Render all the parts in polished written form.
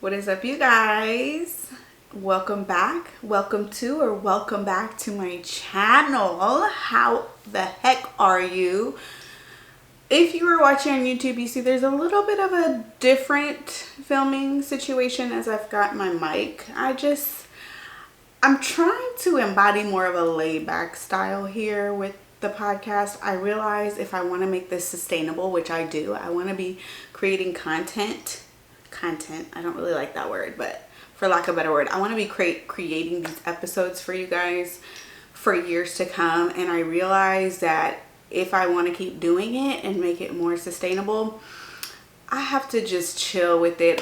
What is up, you guys? Welcome back. Welcome back to my channel. How the heck are you? If you are watching on YouTube, you see there's a little bit of a different filming situation as I've got my mic. I'm trying to embody more of a laid back style here with the podcast. I realize if I want to make this sustainable, which I do, I want to be creating content. I don't really like that word, but for lack of a better word, I want to be creating these episodes for you guys for years to come. And I realize that if I want to keep doing it and make it more sustainable, I have to just chill with it.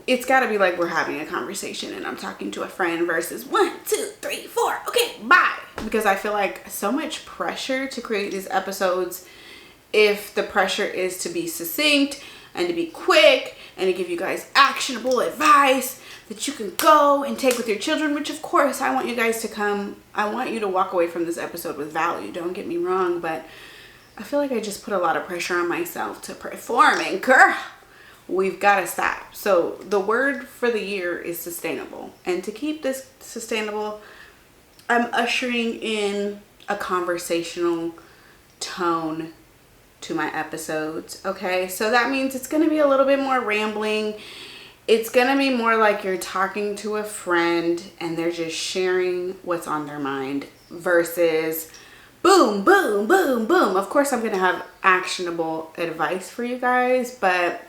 It's got to be like we're having a conversation and I'm talking to a friend versus 1, 2, 3, 4. Okay, bye. Because I feel like so much pressure to create these episodes. If the pressure is to be succinct and to be quick and to give you guys actionable advice that you can go and take with your children, which of course I want you guys to come. I want you to walk away from this episode with value. Don't get me wrong, but I feel like I just put a lot of pressure on myself to perform, and girl, we've got to stop. So the word for the year is sustainable. And to keep this sustainable, I'm ushering in a conversational tone to my episodes. Okay, so that means it's going to be a little bit more rambling. It's going to be more like you're talking to a friend and they're just sharing what's on their mind versus boom, boom, boom, boom. Of course, I'm going to have actionable advice for you guys, but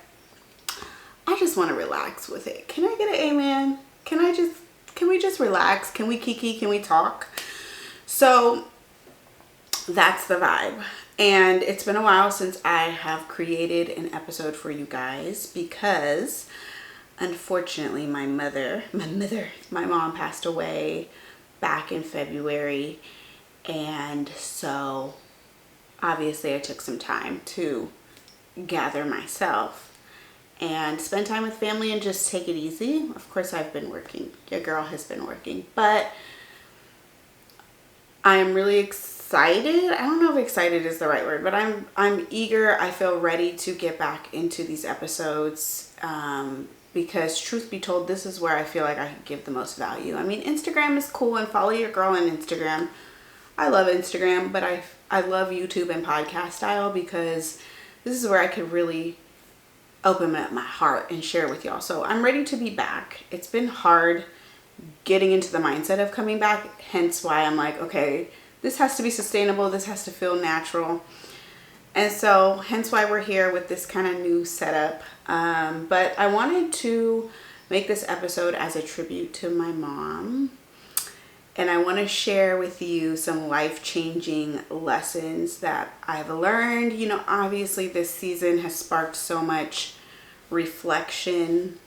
I just want to relax with it. Can I get an amen? Can we just relax? Can we kiki? Can we talk? So that's the vibe. And it's been a while since I have created an episode for you guys because unfortunately my mom passed away back in February. And so obviously I took some time to gather myself and spend time with family and just take it easy. Of course, I've been working. Your girl has been working, but I'm really excited. I don't know if excited is the right word, but I'm eager. I feel ready to get back into these episodes because truth be told, this is where I feel like I can give the most value. I mean, Instagram is cool and follow your girl on Instagram. I love Instagram, but I love YouTube and podcast style because this is where I could really open up my heart and share with y'all. So I'm ready to be back. It's been hard getting into the mindset of coming back, hence why I'm like, okay, this has to be sustainable. This has to feel natural. And so hence why we're here with this kind of new setup. But I wanted to make this episode as a tribute to my mom. And I want to share with you some life-changing lessons that I've learned. You know, obviously this season has sparked so much reflection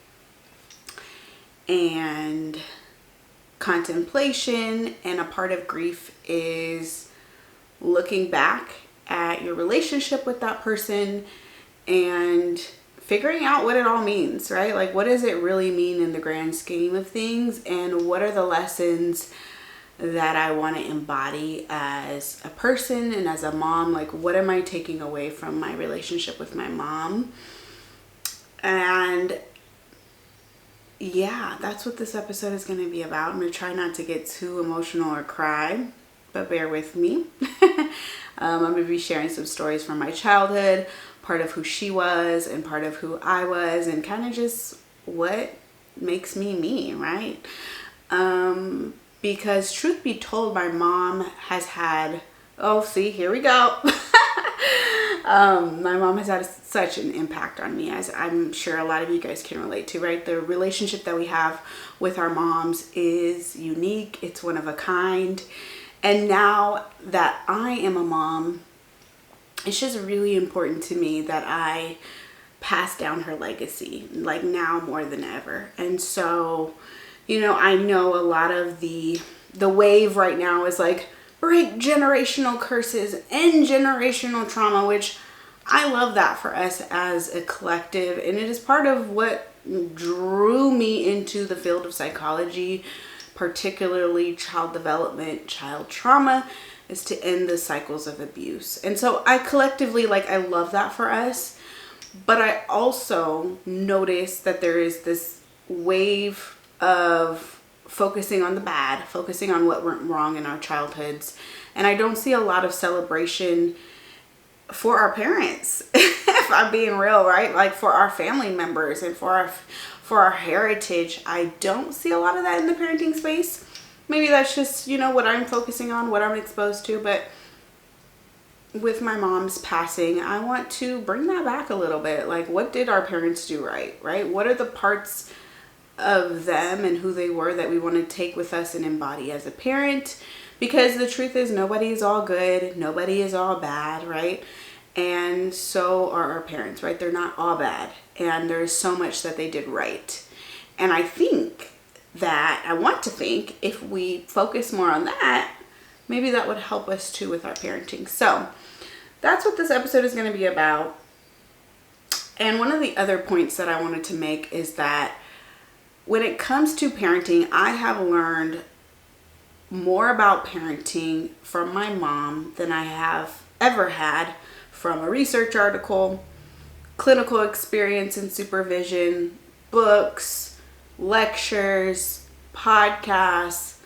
and contemplation, and a part of grief is looking back at your relationship with that person and figuring out what it all means, right? Like, what does it really mean in the grand scheme of things, and what are the lessons that I want to embody as a person and as a mom? Like, what am I taking away from my relationship with my mom? And yeah, that's what this episode is going to be about. I'm going to try not to get too emotional or cry, but bear with me. I'm going to be sharing some stories from my childhood, part of who she was and part of who I was, and kind of just what makes me, right? Because truth be told, my mom has had, here we go. My mom has had such an impact on me, as I'm sure a lot of you guys can relate to, right? The relationship that we have with our moms is unique. It's one of a kind. And now that I am a mom, it's just really important to me that I pass down her legacy, like now more than ever. And so, you know, I know a lot of the wave right now is like, break generational curses, end generational trauma, which I love that for us as a collective. And it is part of what drew me into the field of psychology, particularly child development, child trauma, is to end the cycles of abuse. And so I collectively, I love that for us. But I also noticed that there is this wave of focusing on the bad, focusing on what went wrong in our childhoods. And I don't see a lot of celebration for our parents, if I'm being real, right? Like for our family members and for our heritage. I don't see a lot of that in the parenting space. Maybe that's just, what I'm focusing on, what I'm exposed to. But with my mom's passing, I want to bring that back a little bit. Like, what did our parents do right? What are the parts of them and who they were that we want to take with us and embody as a parent? Because the truth is, nobody is all good. Nobody is all bad, right? And so are our parents, right? They're not all bad. And there's so much that they did right. And I want to think if we focus more on that, maybe that would help us too with our parenting. So that's what this episode is going to be about. And one of the other points that I wanted to make is that when it comes to parenting, I have learned more about parenting from my mom than I have ever had from a research article, clinical experience and supervision, books, lectures, podcasts,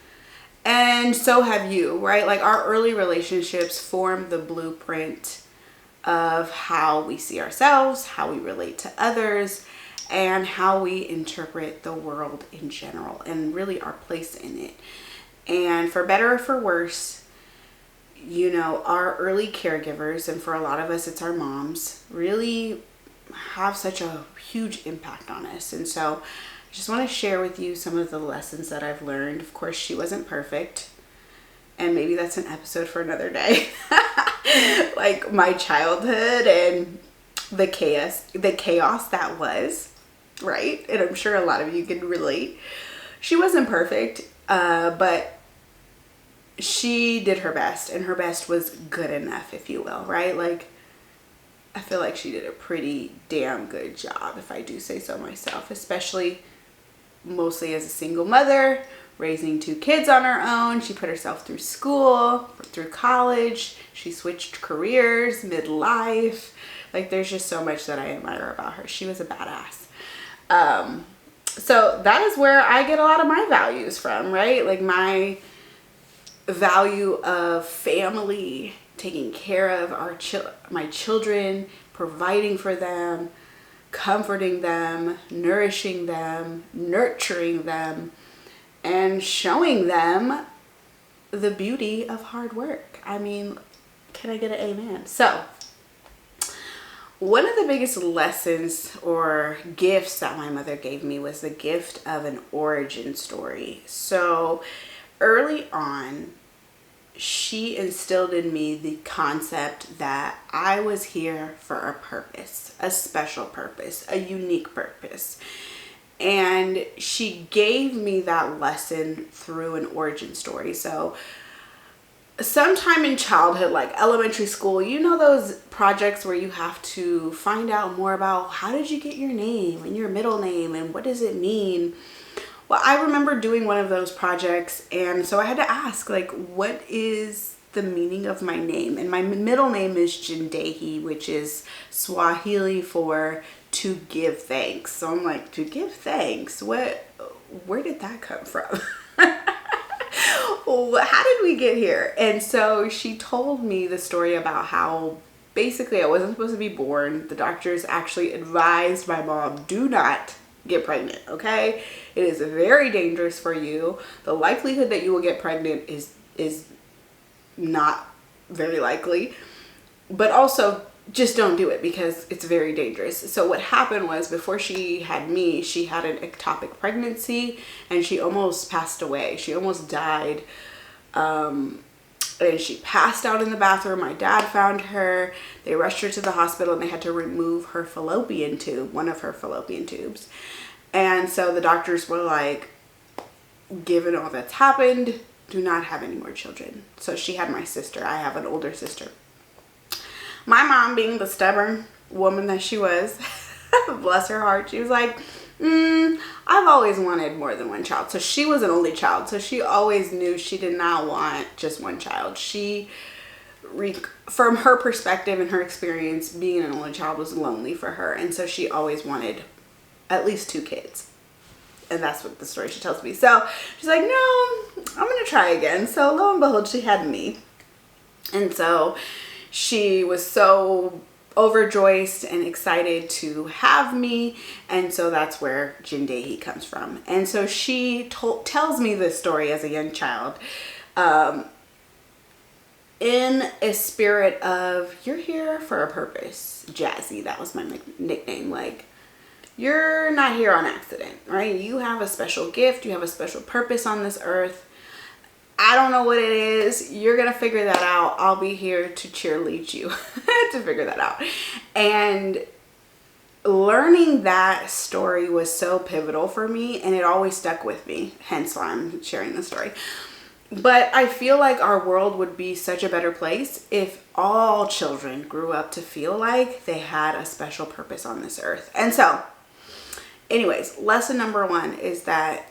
and so have you, right? Like our early relationships form the blueprint of how we see ourselves, how we relate to others, and how we interpret the world in general and really our place in it. And for better or for worse, our early caregivers, and for a lot of us, it's our moms, really have such a huge impact on us. And so I just want to share with you some of the lessons that I've learned. Of course, she wasn't perfect, and maybe that's an episode for another day. Like my childhood and the chaos that was, right? And I'm sure a lot of you can relate. She wasn't perfect, but she did her best, and her best was good enough, if you will, right? Like, I feel like she did a pretty damn good job, if I do say so myself, especially mostly as a single mother, raising 2 kids on her own. She put herself through school, through college. She switched careers midlife. Like, there's just so much that I admire about her. She was a badass. So that is where I get a lot of my values from, right? Like my value of family, taking care of my children, providing for them, comforting them, nourishing them, nurturing them, and showing them the beauty of hard work. I mean, can I get an amen? So one of the biggest lessons or gifts that my mother gave me was the gift of an origin story. So early on, she instilled in me the concept that I was here for a purpose, a special purpose, a unique purpose. And she gave me that lesson through an origin story. So sometime in childhood, like elementary school, those projects where you have to find out more about how did you get your name and your middle name and what does it mean? Well, I remember doing one of those projects, and so I had to ask, like, what is the meaning of my name? And my middle name is Jindehi, which is Swahili for to give thanks. So I'm like, to give thanks? Where did that come from? How did we get here? And so she told me the story about how basically I wasn't supposed to be born. The doctors actually advised my mom, do not get pregnant, okay? It is very dangerous for you. The likelihood that you will get pregnant is not very likely, but also just don't do it because it's very dangerous. So what happened was, before she had me, she had an ectopic pregnancy and she almost passed away. She almost died. And she passed out in the bathroom. My dad found her. They rushed her to the hospital and they had to remove her fallopian tube, one of her fallopian tubes. And so the doctors were like, given all that's happened, do not have any more children. So she had my sister. I have an older sister. My mom, being the stubborn woman that she was, bless her heart, she was like, I've always wanted more than one child. So she was an only child. So she always knew she did not want just one child. She from her perspective and her experience, being an only child was lonely for her. And so she always wanted at least 2 kids. And that's what the story she tells me. So she's like, no, I'm going to try again. So lo and behold, she had me. And so she was so overjoyed and excited to have me. And so that's where Jindae comes from. And so she tells me this story as a young child, in a spirit of, you're here for a purpose. Jazzy, that was my nickname. Like, you're not here on accident, right? You have a special gift. You have a special purpose on this earth. I don't know what it is. You're going to figure that out. I'll be here to cheerlead you to figure that out. And learning that story was so pivotal for me, and it always stuck with me. Hence why I'm sharing the story. But I feel like our world would be such a better place if all children grew up to feel like they had a special purpose on this earth. And so, anyways, lesson number 1 is that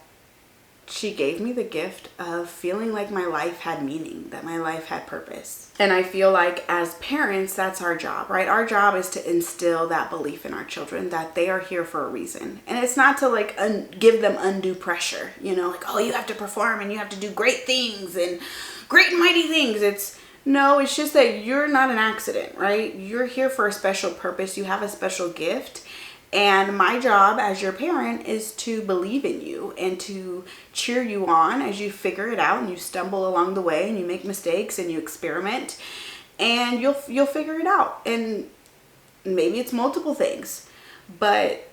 she gave me the gift of feeling like my life had meaning, that my life had purpose. And I feel like as parents, that's our job, right? Our job is to instill that belief in our children that they are here for a reason. And it's not to like give them undue pressure, you know, like, oh, you have to perform and you have to do great things and great and mighty things. It's just that you're not an accident, right? You're here for a special purpose. You have a special gift. And my job as your parent is to believe in you and to cheer you on as you figure it out and you stumble along the way and you make mistakes and you experiment and you'll figure it out. And maybe it's multiple things, but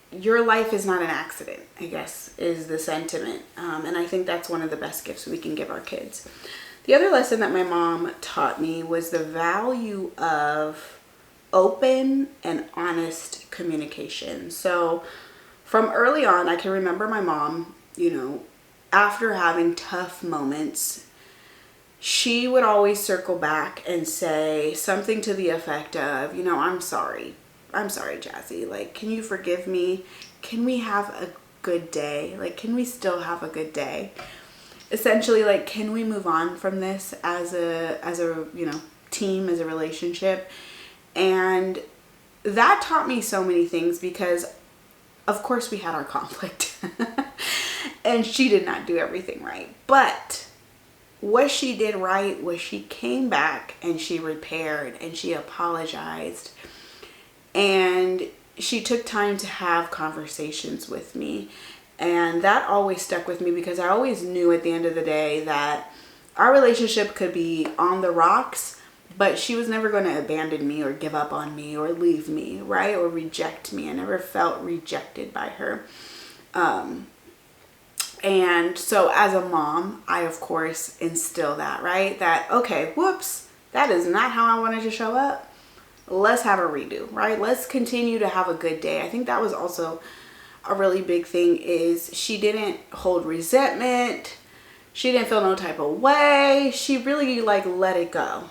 your life is not an accident, I guess, is the sentiment. And I think that's one of the best gifts we can give our kids. The other lesson that my mom taught me was the value of open and honest communication. So from early on, I can remember my mom, after having tough moments, she would always circle back and say something to the effect of, I'm sorry, Jazzy. Like, can you forgive me? Can we have a good day? Like, can we still have a good day? Essentially, like, can we move on from this as a team, as a relationship? And that taught me so many things because, of course, we had our conflict and she did not do everything right. But what she did right was she came back and she repaired and she apologized and she took time to have conversations with me. And that always stuck with me because I always knew at the end of the day that our relationship could be on the rocks, but she was never going to abandon me or give up on me or leave me, right? Or reject me. I never felt rejected by her. And so as a mom, I, of course, instill that, right? That, okay, whoops, that is not how I wanted to show up. Let's have a redo, right? Let's continue to have a good day. I think that was also a really big thing is she didn't hold resentment. She didn't feel no type of way. She really let it go.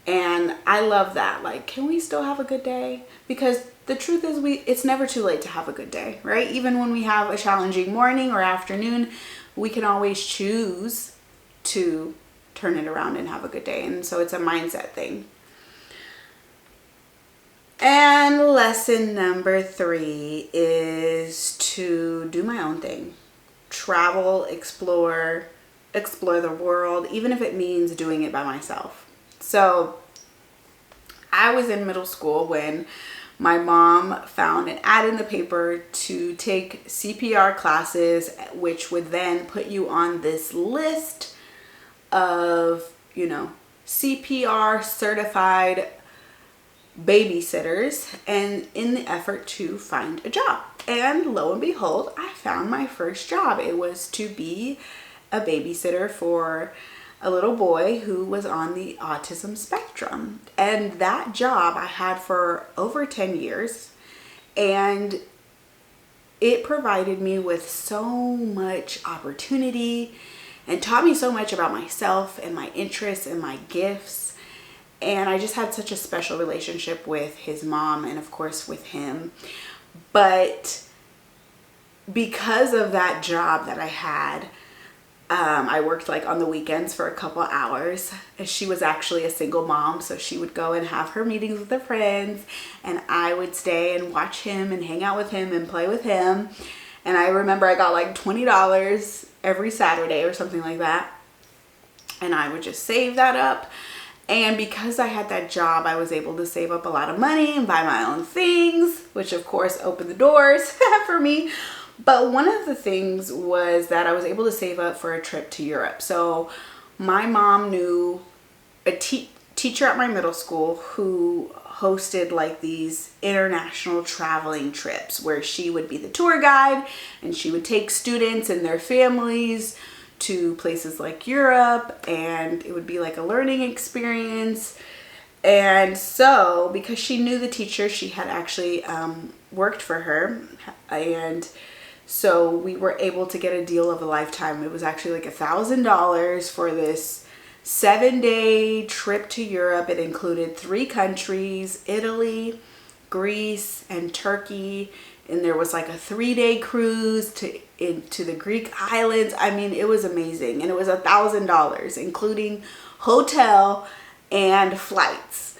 And I love that. Like, can we still have a good day? Because the truth is it's never too late to have a good day, right? Even when we have a challenging morning or afternoon, we can always choose to turn it around and have a good day. And so it's a mindset thing. And lesson number 3 is to do my own thing. Travel, explore the world, even if it means doing it by myself. So I was in middle school when my mom found an ad in the paper to take CPR classes, which would then put you on this list of, CPR certified babysitters, and in the effort to find a job. And lo and behold, I found my first job. It was to be a babysitter for a little boy who was on the autism spectrum. And that job I had for over 10 years. And it provided me with so much opportunity and taught me so much about myself and my interests and my gifts. And I just had such a special relationship with his mom and, of course, with him. But because of that job that I had, I worked like on the weekends for a couple hours. She was actually a single mom, so she would go and have her meetings with her friends, and I would stay and watch him and hang out with him and play with him. And I remember I got like $20 every Saturday or something like that, and I would just save that up. And because I had that job, I was able to save up a lot of money and buy my own things, which of course opened the doors for me. But one of the things was that I was able to save up for a trip to Europe. So my mom knew a teacher at my middle school who hosted like these international traveling trips where she would be the tour guide and she would take students and their families to places like Europe, and it would be like a learning experience. And so because she knew the teacher, she had actually worked for her, and so we were able to get a deal of a lifetime. It was actually like $1,000 for this 7-day trip to Europe. It included 3 countries, Italy, Greece, and Turkey. And there was like a 3-day cruise into the Greek islands. I mean, it was amazing. And it was $1,000, including hotel and flights.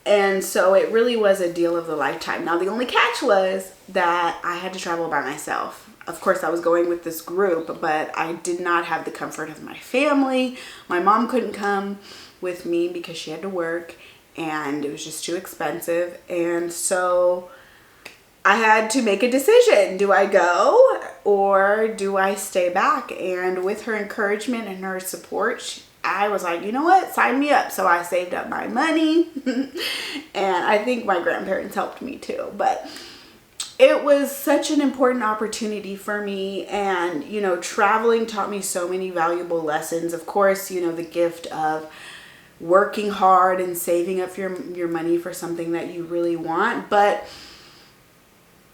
And so it really was a deal of the lifetime. Now, the only catch was that I had to travel by myself. Of course, I was going with this group, but I did not have the comfort of my family. My mom couldn't come with me because she had to work, and it was just too expensive. And so I had to make a decision. Do I go or do I stay back? And with her encouragement and her support, I was like, you know what? Sign me up. So I saved up my money. And I think my grandparents helped me too. But it was such an important opportunity for me. And, you know, traveling taught me so many valuable lessons. Of course, you know, the gift of working hard and saving up your money for something that you really want. But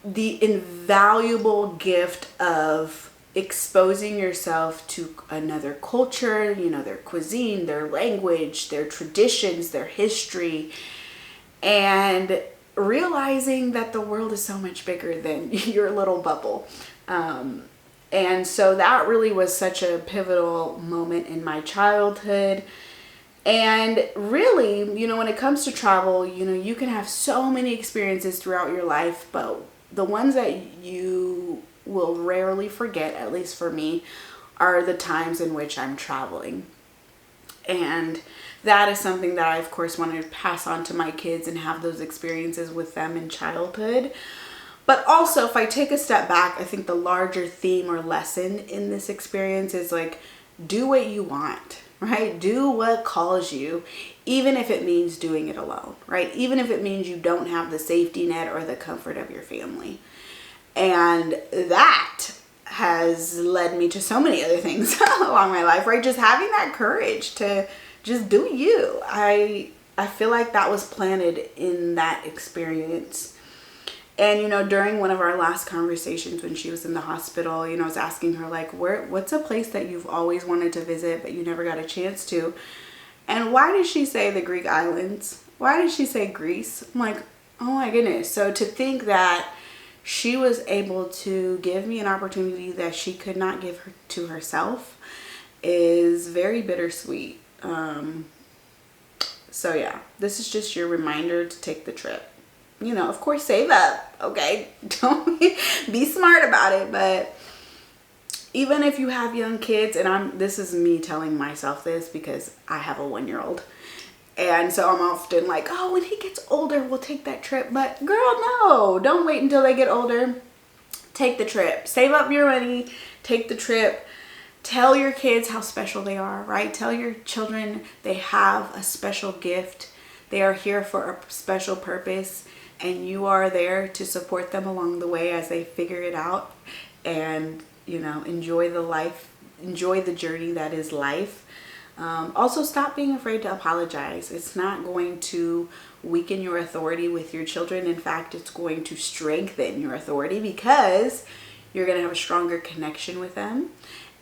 the invaluable gift of exposing yourself to another culture, you know, their cuisine, their language, their traditions, their history, and realizing that the world is so much bigger than your little bubble. And so that really was such a pivotal moment in my childhood. And really, you know, when it comes to travel, you know, you can have so many experiences throughout your life, but the ones that you will rarely forget, at least for me, are the times in which I'm traveling. And that is something that I, of course, want to pass on to my kids and have those experiences with them in childhood. But also, if I take a step back, I think the larger theme or lesson in this experience is like, do what you want, right? Do what calls you, even if it means doing it alone, right? Even if it means you don't have the safety net or the comfort of your family. And that has led me to so many other things along my life, right? Just having that courage to just do you. I feel like that was planted in that experience. And, you know, during one of our last conversations when she was in the hospital, you know, I was asking her, like, what's a place that you've always wanted to visit but you never got a chance to? And why did she say the Greek islands? Why did she say Greece? I'm like, oh my goodness. So to think that she was able to give me an opportunity that she could not give her to herself is very bittersweet. So yeah, this is just your reminder to take the trip. You know, of course, save up, okay? Don't be smart about it. But even if you have young kids, and this is me telling myself this because I have a 1-year-old. And so I'm often like, oh, when he gets older, we'll take that trip. But girl, no, don't wait until they get older. Take the trip. Save up your money. Take the trip. Tell your kids how special they are, right? Tell your children they have a special gift. They are here for a special purpose. And you are there to support them along the way as they figure it out. And, you know, enjoy the journey that is life. Also, stop being afraid to apologize. It's not going to weaken your authority with your children. In fact, it's going to strengthen your authority because you're going to have a stronger connection with them.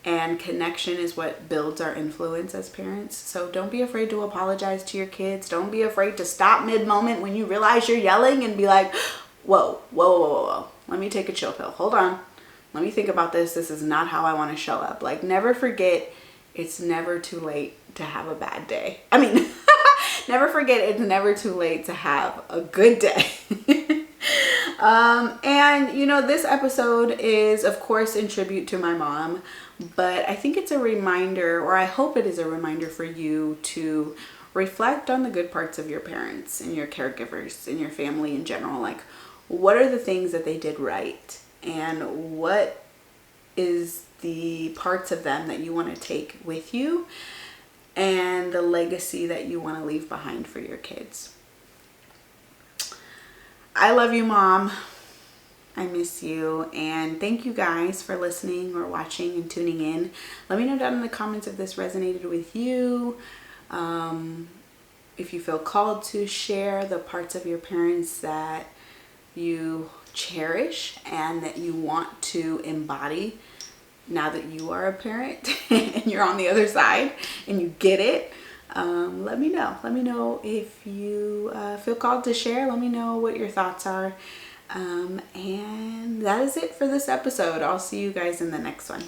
And connection is what builds our influence as parents. So don't be afraid to apologize to your kids. Don't be afraid to stop mid-moment when you realize you're yelling and be like, whoa, whoa, whoa, whoa, whoa. Let me take a chill pill. Hold on. let me think about this. This is not how I want to show up. Like, never forget, it's never too late to have a bad day. I mean, never forget, it's never too late to have a good day. And you know, this episode is of course in tribute to my mom, but I think it's a reminder, or I hope it is a reminder for you to reflect on the good parts of your parents and your caregivers and your family in general. Like, what are the things that they did right, and what is the parts of them that you want to take with you, and the legacy that you want to leave behind for your kids. I love you, Mom. I miss you. And thank you guys for listening or watching and tuning in. Let me know down in the comments if this resonated with you. If you feel called to share the parts of your parents that you cherish and that you want to embody now that you are a parent and you're on the other side and you get it. Let me know. Let me know if you feel called to share. Let me know what your thoughts are. And that is it for this episode. I'll see you guys in the next one.